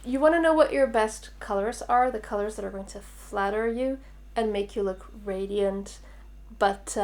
You want to know what your best colors are, the colors that are going to flatter you and make you look radiant, but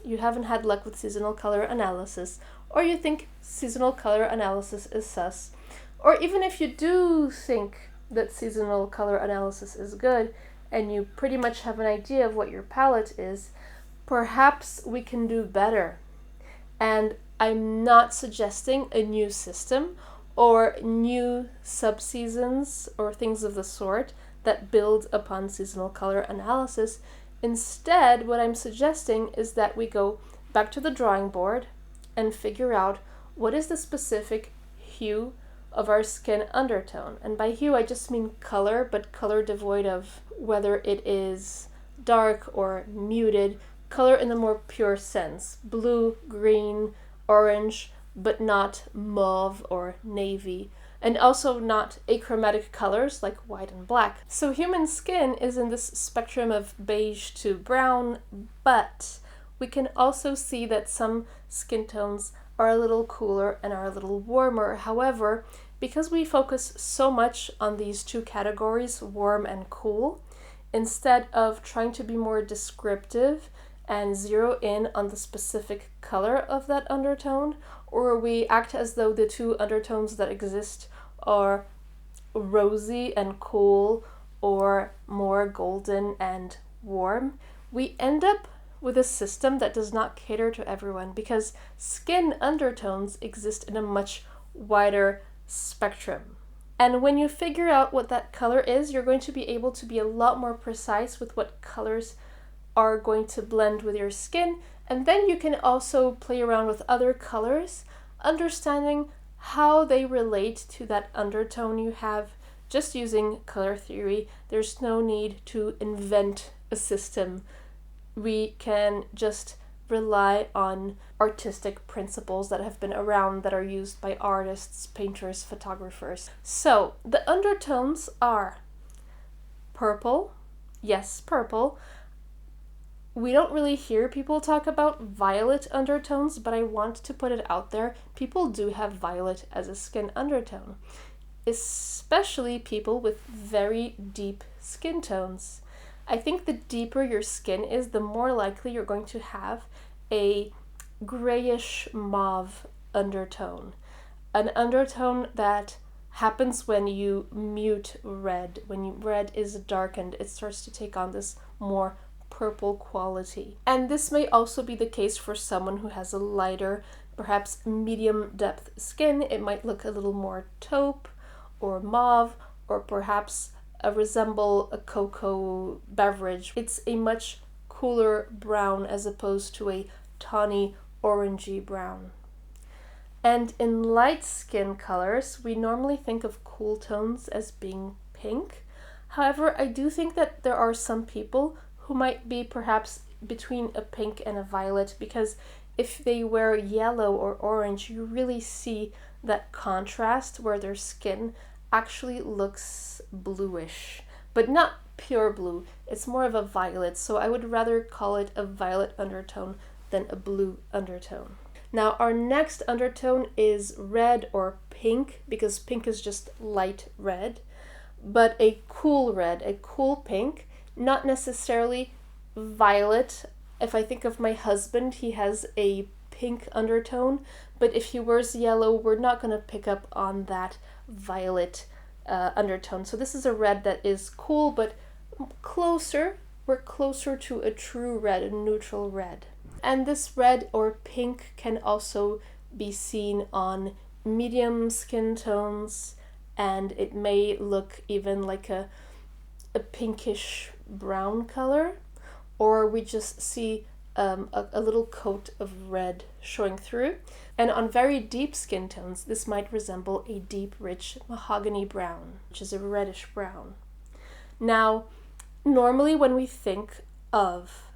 you haven't had luck with seasonal color analysis, or you think seasonal color analysis is sus, or even if you do think that seasonal color analysis is good and you pretty much have an idea of what your palette is, perhaps we can do better. And I'm not suggesting a new system or new subseasons or things of the sort that build upon seasonal color analysis. Instead, what I'm suggesting is that we go back to the drawing board and figure out what is the specific hue of our skin undertone. And by hue, I just mean color, but color devoid of whether it is dark or muted, color in the more pure sense, blue, green, orange, but not mauve or navy, and also not achromatic colors like white and black. So human skin is in this spectrum of beige to brown, but we can also see that some skin tones are a little cooler and are a little warmer. However, because we focus so much on these two categories, warm and cool, instead of trying to be more descriptive and zero in on the specific color of that undertone, or we act as though the two undertones that exist are rosy and cool or more golden and warm, we end up with a system that does not cater to everyone, because skin undertones exist in a much wider spectrum. And when you figure out what that color is, you're going to be able to be a lot more precise with what colors are going to blend with your skin, and then you can also play around with other colors, understanding how they relate to that undertone you have just using color theory. There's no need to invent a system. We can just rely on artistic principles that have been around, that are used by artists, painters, photographers. So the undertones are purple, yes, purple. We don't really hear people talk about violet undertones, but I want to put it out there. People do have violet as a skin undertone, especially people with very deep skin tones. I think the deeper your skin is, the more likely you're going to have a grayish mauve undertone. An undertone that happens when you mute red. When red is darkened, it starts to take on this more purple quality. And this may also be the case for someone who has a lighter, perhaps medium depth skin. It might look a little more taupe or mauve, or perhaps resemble a cocoa beverage. It's a much cooler brown as opposed to a tawny orangey brown. And in light skin colors, we normally think of cool tones as being pink. However, I do think that there are some people who might be perhaps between a pink and a violet, because if they wear yellow or orange, you really see that contrast where their skin actually looks bluish, but not pure blue. It's more of a violet, so I would rather call it a violet undertone than a blue undertone. Now our next undertone is red or pink, because pink is just light red, but a cool red, a cool pink, not necessarily violet. If I think of my husband, he has a pink undertone, but if he wears yellow, we're not going to pick up on that violet undertone. So this is a red that is cool, but closer. We're closer to a true red, a neutral red. And this red or pink can also be seen on medium skin tones, and it may look even like a pinkish brown color, or we just see a little coat of red showing through. And on very deep skin tones, this might resemble a deep, rich mahogany brown, which is a reddish brown. Now, normally when we think of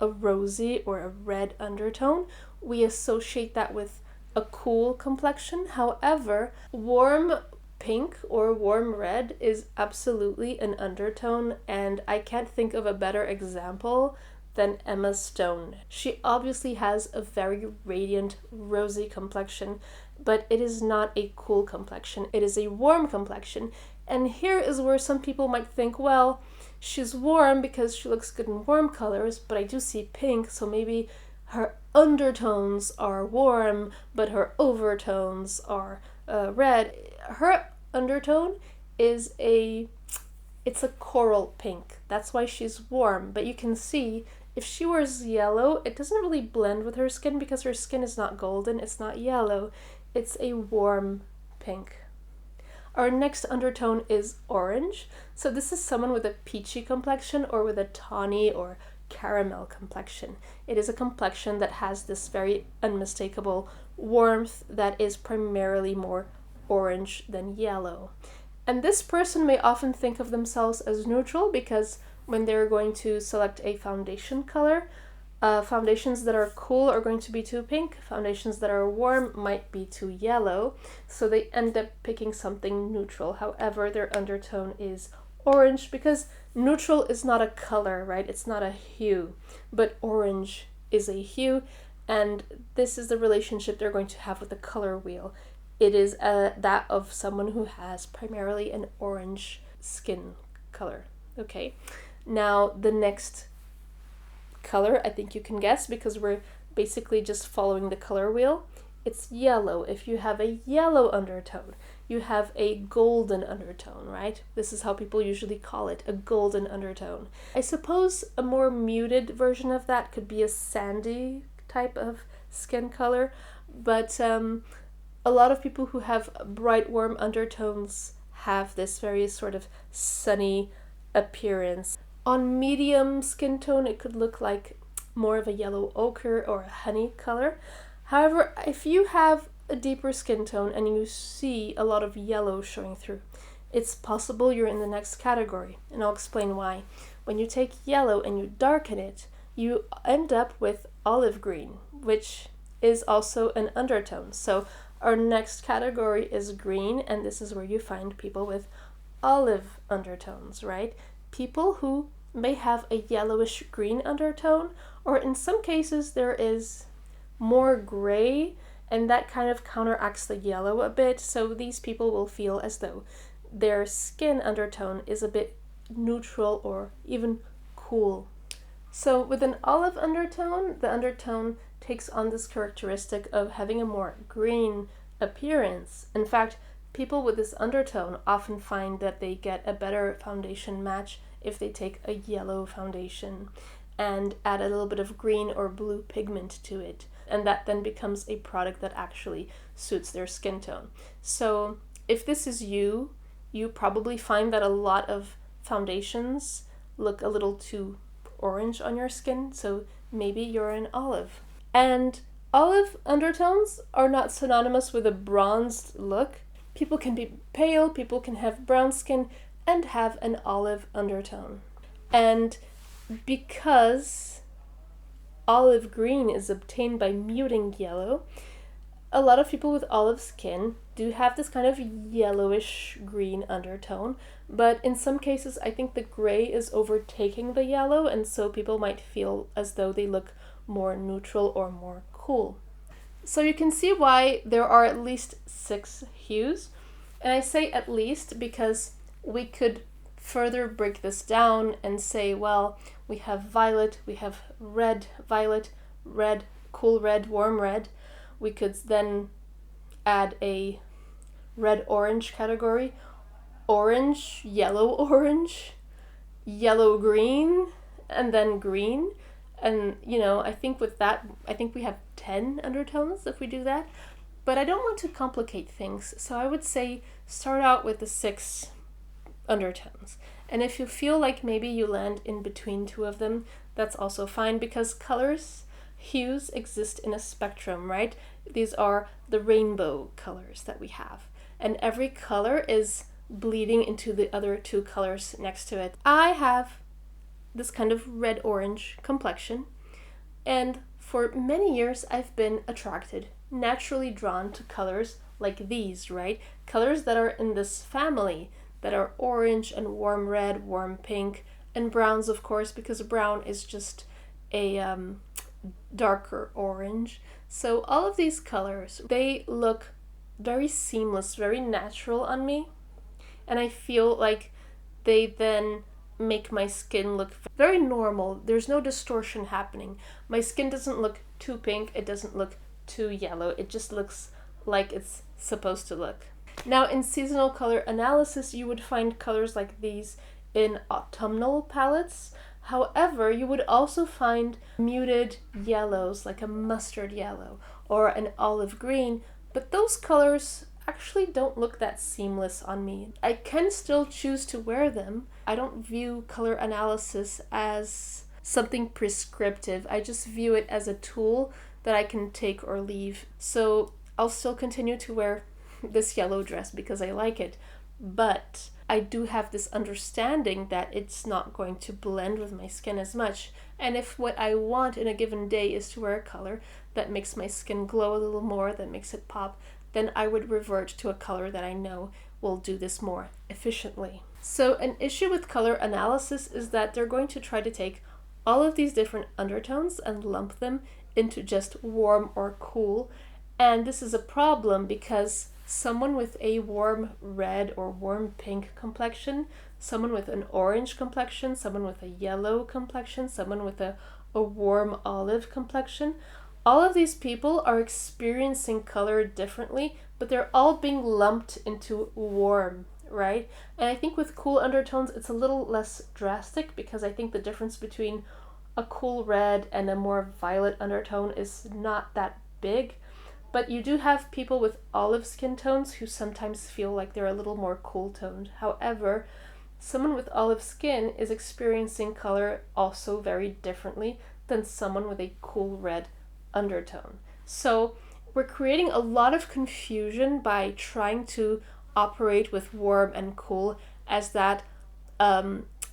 a rosy or a red undertone, we associate that with a cool complexion. However, warm pink or warm red is absolutely an undertone, and I can't think of a better example than Emma Stone. She obviously has a very radiant, rosy complexion, but it is not a cool complexion. It is a warm complexion. And here is where some people might think, well, she's warm because she looks good in warm colors, but I do see pink, so maybe her undertones are warm, but her overtones are red. Her undertone is it's a coral pink. That's why she's warm. But you can see if she wears yellow, it doesn't really blend with her skin because her skin is not golden, it's not yellow. It's a warm pink. Our next undertone is orange. So this is someone with a peachy complexion or with a tawny or caramel complexion. It is a complexion that has this very unmistakable warmth that is primarily more orange than yellow. And this person may often think of themselves as neutral because when they're going to select a foundation color, foundations that are cool are going to be too pink, foundations that are warm might be too yellow, so they end up picking something neutral. However, their undertone is orange because neutral is not a color, right? It's not a hue, but orange is a hue, and this is the relationship they're going to have with the color wheel. It is that of someone who has primarily an orange skin color. Okay, now the next color, I think you can guess because we're basically just following the color wheel. It's yellow. If you have a yellow undertone, you have a golden undertone, right? This is how people usually call it, a golden undertone. I suppose a more muted version of that could be a sandy type of skin color, but a lot of people who have bright warm undertones have this very sort of sunny appearance. On medium skin tone, it could look like more of a yellow ochre or a honey color. However, if you have a deeper skin tone and you see a lot of yellow showing through, it's possible you're in the next category, and I'll explain why. When you take yellow and you darken it, you end up with olive green, which is also an undertone. So our next category is green, and this is where you find people with olive undertones, right? People who may have a yellowish green undertone, or in some cases there is more gray, and that kind of counteracts the yellow a bit, so these people will feel as though their skin undertone is a bit neutral or even cool. So with an olive undertone, the undertone takes on this characteristic of having a more green appearance. In fact, people with this undertone often find that they get a better foundation match if they take a yellow foundation and add a little bit of green or blue pigment to it. And that then becomes a product that actually suits their skin tone. So if this is you, you probably find that a lot of foundations look a little too orange on your skin, so maybe you're an olive. And olive undertones are not synonymous with a bronzed look. People can be pale, people can have brown skin, and have an olive undertone. And because olive green is obtained by muting yellow, a lot of people with olive skin do have this kind of yellowish green undertone, but in some cases I think the gray is overtaking the yellow, and so people might feel as though they look more neutral or more cool. So you can see why there are at least 6 hues, and I say at least because we could further break this down and say, well, we have violet, we have red, violet, red, cool red, warm red. We could then add a red-orange category, orange, yellow-orange, yellow-green, and then green. And, I think with that, I think we have 10 undertones if we do that. But I don't want to complicate things, so I would say start out with the 6 undertones. And if you feel like maybe you land in between 2 of them, that's also fine, because colors, hues exist in a spectrum, right? These are the rainbow colors that we have. And every color is bleeding into the other 2 colors next to it. I have this kind of red-orange complexion, and for many years I've been attracted, naturally drawn to colors like these, right? Colors that are in this family, that are orange and warm red, warm pink, and browns, of course, because brown is just a darker orange. So all of these colors, they look very seamless, very natural on me. And I feel like they then make my skin look very normal. There's no distortion happening. My skin doesn't look too pink, it doesn't look too yellow. It just looks like it's supposed to look. Now, in seasonal color analysis, you would find colors like these in autumnal palettes. However, you would also find muted yellows like a mustard yellow or an olive green, but those colors actually don't look that seamless on me. I can still choose to wear them. I don't view color analysis as something prescriptive. I just view it as a tool that I can take or leave. So I'll still continue to wear this yellow dress because I like it, but I do have this understanding that it's not going to blend with my skin as much. And if what I want in a given day is to wear a color that makes my skin glow a little more, that makes it pop, then I would revert to a color that I know will do this more efficiently. So an issue with color analysis is that they're going to try to take all of these different undertones and lump them into just warm or cool. And this is a problem because someone with a warm red or warm pink complexion, someone with an orange complexion, someone with a yellow complexion, someone with a warm olive complexion, all of these people are experiencing color differently, but they're all being lumped into warm, right? And I think with cool undertones, it's a little less drastic because I think the difference between a cool red and a more violet undertone is not that big. But you do have people with olive skin tones who sometimes feel like they're a little more cool toned. However, someone with olive skin is experiencing color also very differently than someone with a cool red undertone. So we're creating a lot of confusion by trying to operate with warm and cool as that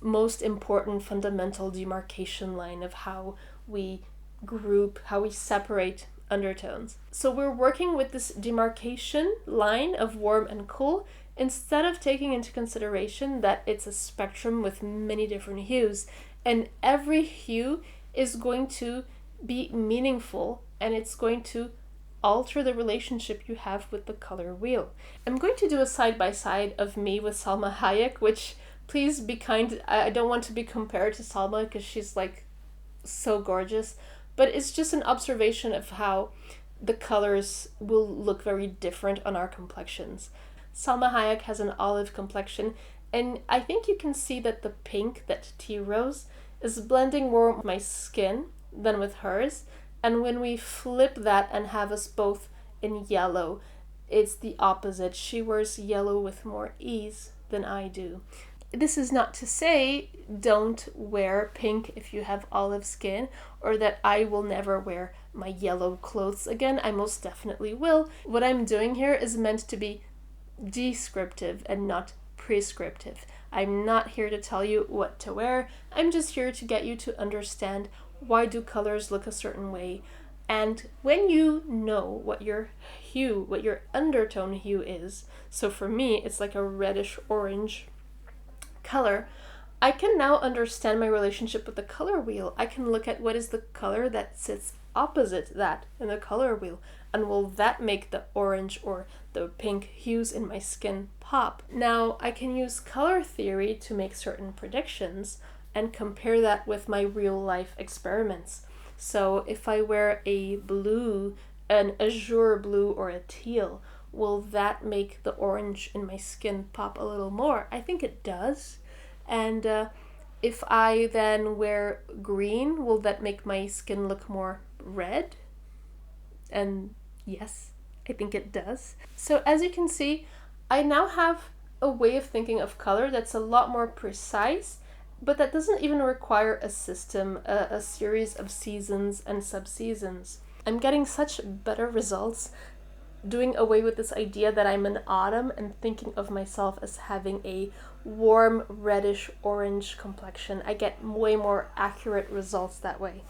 most important fundamental demarcation line of how we group, how we separate undertones. So we're working with this demarcation line of warm and cool instead of taking into consideration that it's a spectrum with many different hues, and every hue is going to be meaningful and it's going to alter the relationship you have with the color wheel. I'm going to do a side-by-side of me with Salma Hayek, which, please be kind, I don't want to be compared to Salma because she's like so gorgeous, but it's just an observation of how the colors will look very different on our complexions. Salma Hayek has an olive complexion, and I think you can see that the pink, that tea rose, is blending more with my skin than with hers. And when we flip that and have us both in yellow, it's the opposite. She wears yellow with more ease than I do. This is not to say don't wear pink if you have olive skin, or that I will never wear my yellow clothes again. I most definitely will. What I'm doing here is meant to be descriptive and not prescriptive. I'm not here to tell you what to wear. I'm just here to get you to understand why do colors look a certain way. And when you know what your hue, what your undertone hue is, so for me it's like a reddish orange color, I can now understand my relationship with the color wheel. I can look at what is the color that sits opposite that in the color wheel, and will that make the orange or the pink hues in my skin pop? Now, I can use color theory to make certain predictions and compare that with my real life experiments. So if I wear a blue, an azure blue or a teal, will that make the orange in my skin pop a little more? I think it does. And if I then wear green, will that make my skin look more red? And yes, I think it does. So as you can see, I now have a way of thinking of color that's a lot more precise, but that doesn't even require a system, a series of seasons and sub-seasons. I'm getting such better results doing away with this idea that I'm an autumn and thinking of myself as having a warm reddish orange complexion. I get way more accurate results that way.